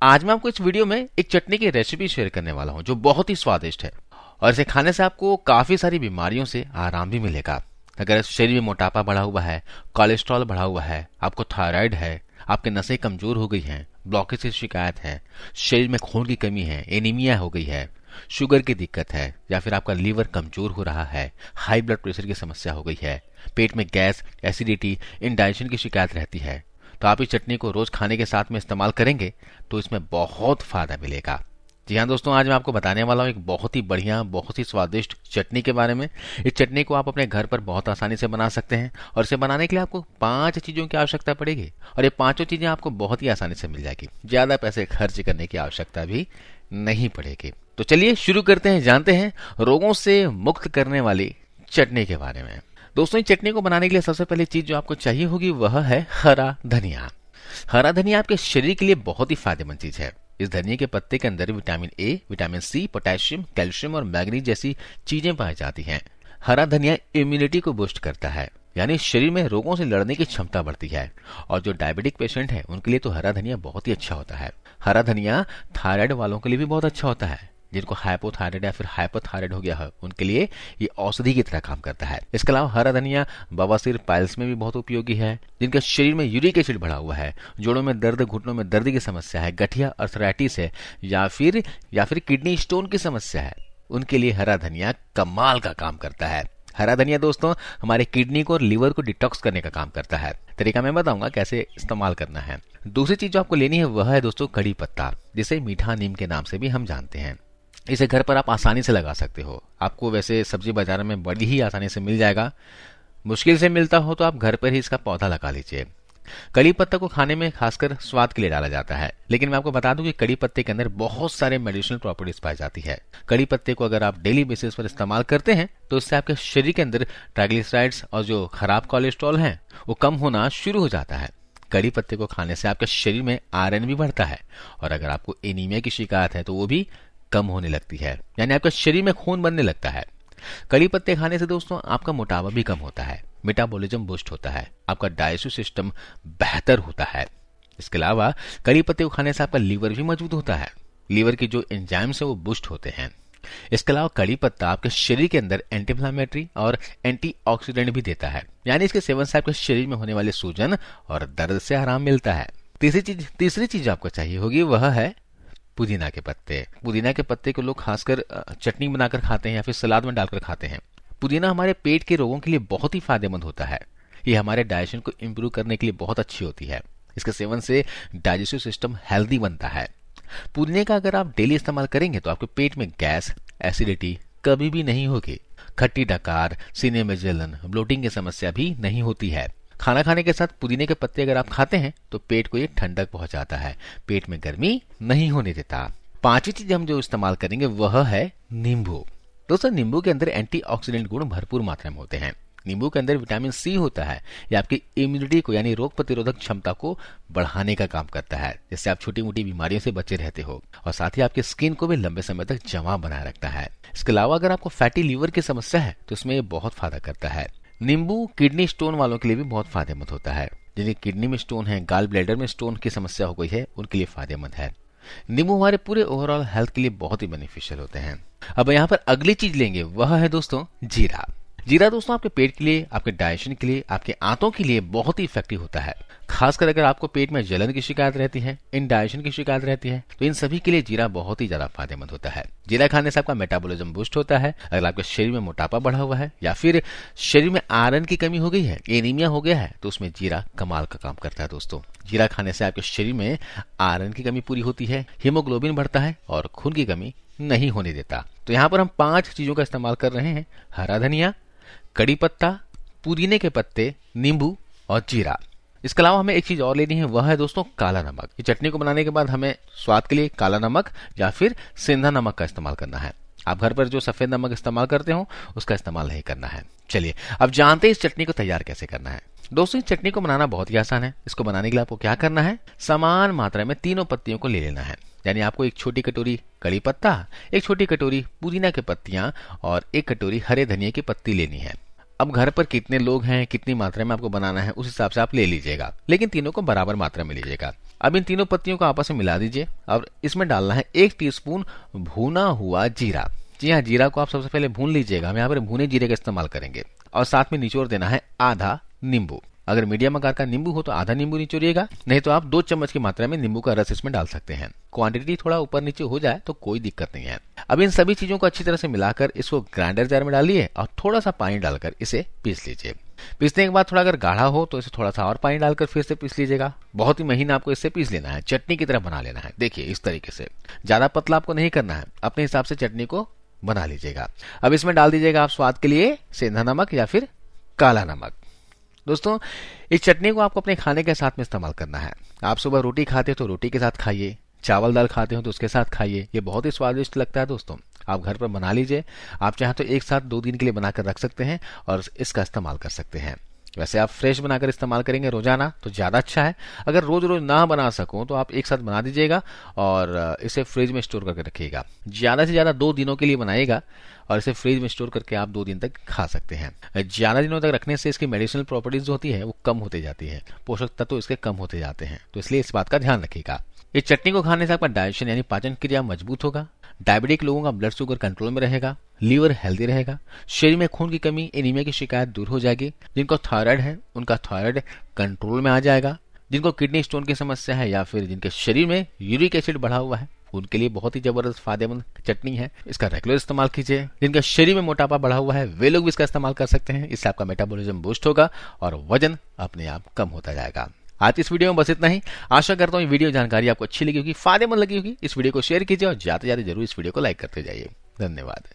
आज मैं आपको इस वीडियो में एक चटनी की रेसिपी शेयर करने वाला हूं जो बहुत ही स्वादिष्ट है और इसे खाने से आपको काफी सारी बीमारियों से आराम भी मिलेगा। अगर शरीर में मोटापा बढ़ा हुआ है, कोलेस्ट्रॉल बढ़ा हुआ है, आपको थायराइड है, आपके नसें कमजोर हो गई हैं, ब्लॉकेज की शिकायत है, शरीर में खून की कमी है, एनीमिया हो गई है, शुगर की दिक्कत है या फिर आपका लीवर कमजोर हो रहा है, हाई ब्लड प्रेशर की समस्या हो गई है, पेट में गैस, एसिडिटी, इंडाइजेशन की शिकायत रहती है, तो आप इस चटनी को रोज खाने के साथ में इस्तेमाल करेंगे तो इसमें बहुत फायदा मिलेगा। जी हाँ दोस्तों, आज मैं आपको बताने वाला हूँ एक बहुत ही बढ़िया, बहुत ही स्वादिष्ट चटनी के बारे में। इस चटनी को आप अपने घर पर बहुत आसानी से बना सकते हैं और इसे बनाने के लिए आपको 5 चीजों की आवश्यकता पड़ेगी और ये 5 चीजें आपको बहुत ही आसानी से मिल जाएगी। ज्यादा पैसे खर्च करने की आवश्यकता भी नहीं पड़ेगी। तो चलिए शुरू करते हैं, जानते हैं रोगों से मुक्त करने वाली चटनी के बारे में। दोस्तों, इस चटनी को बनाने के लिए सबसे पहली चीज जो आपको चाहिए होगी वह है हरा धनिया। हरा धनिया आपके शरीर के लिए बहुत ही फायदेमंद चीज है। इस धनिया के पत्ते के अंदर vitamin A, vitamin C, potassium, calcium और मैग्नीज जैसी चीजें पाई जाती हैं। हरा धनिया इम्यूनिटी को बूस्ट करता है, यानी शरीर में रोगों से लड़ने की क्षमता बढ़ती है। और जो डायबिटिक पेशेंट है उनके लिए तो हरा धनिया बहुत ही अच्छा होता है। हरा धनिया थायराइड वालों के लिए भी बहुत अच्छा होता है। जिनको हाइपोथायराइड या फिर हाइपरथायराइड हो गया है उनके लिए ये औषधि की तरह काम करता है। इसके अलावा हरा धनिया बवासीर, पाइल्स में भी बहुत उपयोगी है। जिनके शरीर में यूरिक एसिड बढ़ा हुआ है, जोड़ों में दर्द, घुटनों में दर्द की समस्या है, गठिया अर्थराइटिस है या फिर किडनी स्टोन की समस्या है, उनके लिए हरा धनिया कमाल का काम करता है। हरा धनिया दोस्तों हमारे किडनी को और लीवर को डिटॉक्स करने का काम करता है। तरीका मैं बताऊंगा कैसे इस्तेमाल करना है। दूसरी चीज जो आपको लेनी है वह है दोस्तों कड़ी पत्ता, जिसे मीठा नीम के नाम से भी हम जानते हैं। इसे घर पर आप आसानी से लगा सकते हो। आपको वैसे सब्जी बाजार में बड़ी ही आसानी से मिल जाएगा। मुश्किल से मिलता हो तो आप घर पर ही इसका पौधा लगा लीजिए। कड़ी पत्ता को खाने में खासकर स्वाद के लिए डाला जाता है, लेकिन मैं आपको बता दूं कि कड़ी पत्ते के अंदर बहुत सारे मेडिसिनल प्रॉपर्टीज पाई जाती है। कड़ी पत्ते को अगर आप डेली बेसिस पर इस्तेमाल करते हैं तो इससे आपके शरीर के अंदर ट्राइग्लिसराइड्स और जो खराब कोलेस्ट्रॉल है वो कम होना शुरू हो जाता है। कड़ी पत्ते को खाने से आपके शरीर में आयरन भी बढ़ता है और अगर आपको एनीमिया की शिकायत है तो वो भी कम होने लगती है, यानी आपके शरीर में खून बनने लगता है। कड़ी पत्ते खाने से दोस्तों आपका मोटापा भी कम होता है, मेटाबॉलिज्म बूस्ट होता है, आपका डाइजेस्टिव सिस्टम बेहतर होता है। इसके अलावा कड़ी पत्ते को खाने से आपका लीवर भी मजबूत होता है। लीवर की जो एंजाइम्स है वो बूस्ट होते हैं। इसके अलावा कड़ी पत्ता आपके शरीर के अंदर एंटी इन्फ्लेमेटरी और एंटीऑक्सीडेंट भी देता है, यानी इसके सेवन से आपके शरीर में होने वाले सूजन और दर्द से आराम मिलता है। तीसरी चीज आपको चाहिए होगी वह है पुदीना के पत्ते। पुदीना के पत्ते को लोग खासकर चटनी बनाकर खाते हैं या फिर सलाद में डालकर खाते हैं। पुदीना हमारे पेट के रोगों के लिए बहुत ही फायदेमंद होता है। ये हमारे डाइजेशन को इंप्रूव करने के लिए बहुत अच्छी होती है। इसके सेवन से डाइजेस्टिव सिस्टम हेल्दी बनता है। पुदीने का अगर आप डेली इस्तेमाल करेंगे तो आपके पेट में गैस, एसिडिटी कभी भी नहीं होगी। खट्टी डकार, सीने में जलन, ब्लोटिंग की समस्या भी नहीं होती है। खाना खाने के साथ पुदीने के पत्ते अगर आप खाते हैं तो पेट को ये ठंडक पहुंचाता है, पेट में गर्मी नहीं होने देता। 5वीं चीज हम जो इस्तेमाल करेंगे वह है नींबू। दोस्तों, नींबू के अंदर एंटीऑक्सीडेंट गुण भरपूर मात्रा में होते हैं। नींबू के अंदर विटामिन सी होता है। यह आपकी इम्यूनिटी को यानी रोग प्रतिरोधक क्षमता को बढ़ाने का काम करता है, जिससे आप छोटी मोटी बीमारियों से बचे रहते हो और साथ ही आपकी स्किन को भी लंबे समय तक जमा बनाए रखता है। इसके अलावा अगर आपको फैटी लीवर की समस्या है तो इसमें बहुत फायदा करता है। नींबू किडनी स्टोन वालों के लिए भी बहुत फायदेमंद होता है। जिन्हें किडनी में स्टोन है, गाल ब्लैडर में स्टोन की समस्या हो गई है, उनके लिए फायदेमंद है। नींबू हमारे पूरे ओवरऑल हेल्थ के लिए बहुत ही बेनिफिशियल होते हैं। अब यहाँ पर अगली चीज लेंगे वह है दोस्तों जीरा। जीरा दोस्तों आपके पेट के लिए, आपके डाइजेशन के लिए, आपके आंतों के लिए बहुत ही इफेक्टिव होता है। खासकर अगर आपको पेट में जलन की शिकायत रहती है, इंडाइजेशन की शिकायत रहती है, तो इन सभी के लिए जीरा बहुत ही ज्यादा फायदेमंद होता है। जीरा खाने से आपका मेटाबॉलिज्म बूस्ट होता है। अगर आपके शरीर में मोटापा बढ़ा हुआ है या फिर शरीर में आयरन की कमी हो गई है, एनीमिया हो गया है, तो उसमें जीरा कमाल का काम करता है। दोस्तों, जीरा खाने से आपके शरीर में आयरन की कमी पूरी होती है, हीमोग्लोबिन बढ़ता है और खून की कमी नहीं होने देता। तो यहाँ पर हम 5 चीजों का इस्तेमाल कर रहे हैं: हरा धनिया, कड़ी पत्ता, पुदीने के पत्ते, नींबू और जीरा। इसके अलावा हमें एक चीज और लेनी है वह है दोस्तों काला नमक। ये चटनी को बनाने के बाद हमें स्वाद के लिए काला नमक या फिर सेंधा नमक का इस्तेमाल करना है। आप घर पर जो सफेद नमक इस्तेमाल करते हो उसका इस्तेमाल नहीं करना है। चलिए अब जानते हैं इस चटनी को तैयार कैसे करना है। दोस्तों, इस चटनी को बनाना बहुत ही आसान है। इसको बनाने के लिए आपको क्या करना है, समान मात्रा में तीनों पत्तियों को ले लेना है। यानी आपको 1 छोटी कटोरी कड़ी पत्ता, 1 छोटी कटोरी पुदीना की पत्तियां और 1 कटोरी हरे धनिया की पत्ती लेनी है। अब घर पर कितने लोग हैं, कितनी मात्रा में आपको बनाना है उस हिसाब से आप ले लीजिएगा, लेकिन तीनों को बराबर मात्रा में लीजिएगा। अब इन तीनों पत्तियों को आपस में मिला दीजिए और इसमें डालना है 1 टीस्पून भुना हुआ जीरा। जी हाँ, जीरा को आप सबसे पहले भून लीजिएगा, हम यहाँ पर भुने जीरे का इस्तेमाल करेंगे। और साथ में निचोड़ देना है आधा नींबू। अगर मीडियम आकार का नींबू हो तो आधा नींबू निचोड़िएगा, नहीं तो आप 2 चम्मच की मात्रा में नींबू का रस इसमें डाल सकते हैं। क्वांटिटी थोड़ा ऊपर नीचे हो जाए तो कोई दिक्कत नहीं है। अब इन सभी चीजों को अच्छी तरह से मिलाकर इसको ग्राइंडर जार में डालिए और थोड़ा सा पानी डालकर इसे पीस लीजिए। पीसने के बाद थोड़ा अगर गाढ़ा हो तो इसे थोड़ा सा और पानी डालकर फिर से पीस लीजिएगा। बहुत ही महीन आपको इससे पीस लेना है, चटनी की तरह बना लेना है। देखिए इस तरीके से, ज्यादा पतला आपको नहीं करना है, अपने हिसाब से चटनी को बना लीजिएगा। अब इसमें डाल दीजिएगा आप स्वाद के लिए सेंधा नमक या फिर काला नमक। दोस्तों, इस चटनी को आपको अपने खाने के साथ में इस्तेमाल करना है। आप सुबह रोटी खाते हो तो रोटी के साथ खाइए, चावल दाल खाते हो तो उसके साथ खाइए, ये बहुत ही स्वादिष्ट लगता है। दोस्तों, आप घर पर बना लीजिए। आप चाहें तो एक साथ 2 दिन के लिए बनाकर रख सकते हैं और इसका इस्तेमाल कर सकते हैं। वैसे आप फ्रेश बनाकर इस्तेमाल करेंगे रोजाना तो ज्यादा अच्छा है। अगर रोज रोज ना बना सको तो आप एक साथ बना दीजिएगा और इसे फ्रिज में स्टोर करके रखिएगा। ज्यादा से ज्यादा 2 दिनों के लिए बनाइएगा और इसे फ्रिज में स्टोर करके आप 2 दिन तक खा सकते हैं। ज्यादा दिनों तक रखने से इसकी मेडिसिनल प्रॉपर्टीज जो होती है वो कम होती जाती है, पोषक तत्व इसके कम होते जाते हैं, तो इसलिए इस बात का ध्यान रखिएगा। इस चटनी को खाने से आपका डाइजेशन यानी पाचन क्रिया मजबूत होगा, डायबिटिक लोगों का ब्लड शुगर कंट्रोल में रहेगा, लीवर हेल्दी रहेगा, शरीर में खून की कमी एनीमिया की शिकायत दूर हो जाएगी, जिनको थायराइड है उनका थायराइड कंट्रोल में आ जाएगा, जिनको किडनी स्टोन की समस्या है या फिर जिनके शरीर में यूरिक एसिड बढ़ा हुआ है उनके लिए बहुत ही जबरदस्त फायदेमंद चटनी है। इसका रेगुलर इस्तेमाल कीजिए। जिनके शरीर में मोटापा बढ़ा हुआ है वे लोग भी इसका इस्तेमाल कर सकते हैं। इससे आपका मेटाबॉलिज्म बूस्ट होगा और वजन अपने आप कम होता जाएगा। आज इस वीडियो में बस इतना ही। आशा करता हूँ ये वीडियो जानकारी आपको अच्छी लगी होगी, फायदेमंद लगी होगी। इस वीडियो को शेयर कीजिए और जाते जाते जरूर इस वीडियो को लाइक करते जाइए। धन्यवाद।